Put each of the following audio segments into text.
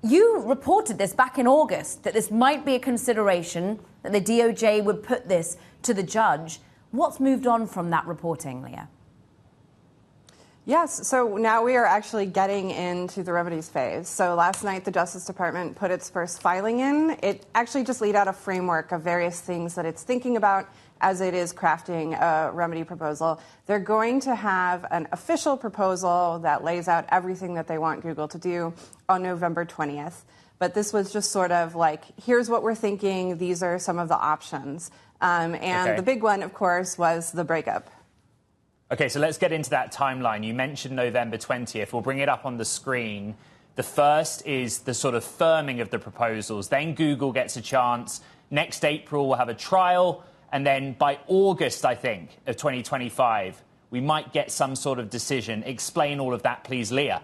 You reported this back in August, that this might be a consideration, that the DOJ would put this to the judge. What's moved on from that reporting, Leah? Yes, so now we are actually getting into the remedies phase. So last night, the Justice Department put its first filing in. It actually just laid out a framework of various things that it's thinking about as it is crafting a remedy proposal. They're going to have an official proposal that lays out everything that they want Google to do on November 20th. But this was just sort of like, here's what we're thinking. These are some of the options. The big one, of course, was the breakup. OK, so let's get into that timeline. You mentioned November 20th. We'll bring it up on the screen. The first is the sort of firming of the proposals. Then Google gets a chance. Next April, we'll have a trial. And then by August, I think, of 2025, we might get some sort of decision. Explain all of that, please, Leah.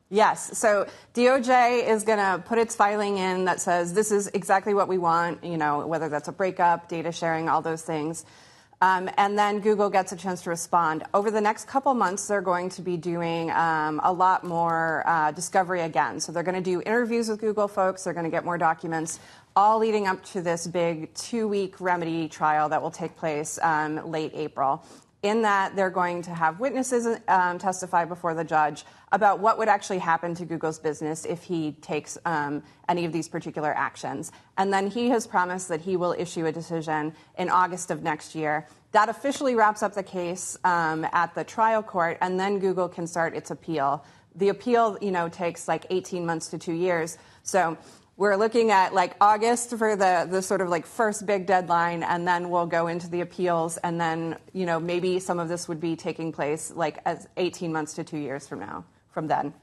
Yes. So DOJ is going to put its filing in that says this is exactly what we want, whether that's a breakup, data sharing, all those things. And then Google gets a chance to respond. Over the next couple months, they're going to be doing a lot more discovery again. So they're going to do interviews with Google folks. They're going to get more documents, all leading up to this big 2-week remedy trial that will take place late April. In that, they're going to have witnesses testify before the judge about what would actually happen to Google's business if he takes any of these particular actions. And then he has promised that he will issue a decision in August of next year. That officially wraps up the case at the trial court, and then Google can start its appeal. The appeal, takes like 18 months to 2 years. So we're looking at like August for the sort of like first big deadline, and then we'll go into the appeals, and then, maybe some of this would be taking place like as 18 months to 2 years from then.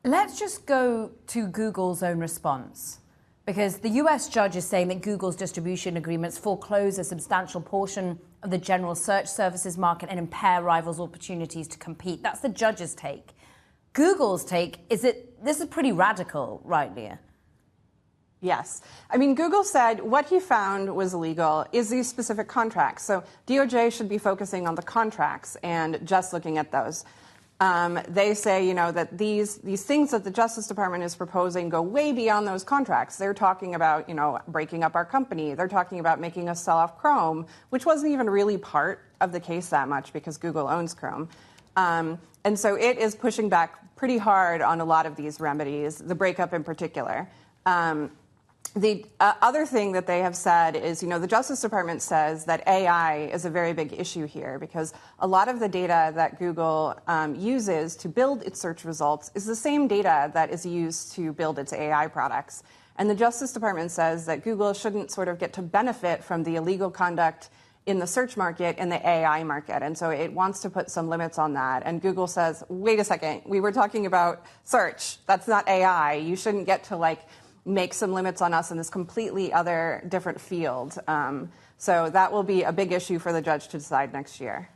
Let's just go to Google's own response, because the US judge is saying that Google's distribution agreements foreclose a substantial portion of the general search services market and impair rivals' opportunities to compete. That's the judge's take. Google's take is that this is pretty radical, right, Leah? Yes. I mean, Google said what he found was illegal is these specific contracts. So DOJ should be focusing on the contracts and just looking at those. They say, that these things that the Justice Department is proposing go way beyond those contracts. They're talking about, breaking up our company. They're talking about making us sell off Chrome, which wasn't even really part of the case that much because Google owns Chrome. And so it is pushing back pretty hard on a lot of these remedies, the breakup in particular. The other thing that they have said is, the Justice Department says that AI is a very big issue here because a lot of the data that Google uses to build its search results is the same data that is used to build its AI products. And the Justice Department says that Google shouldn't sort of get to benefit from the illegal conduct in the search market and the AI market. And so it wants to put some limits on that. And Google says, wait a second, we were talking about search. That's not AI. You shouldn't get to make some limits on us in this completely other different field. So that will be a big issue for the judge to decide next year.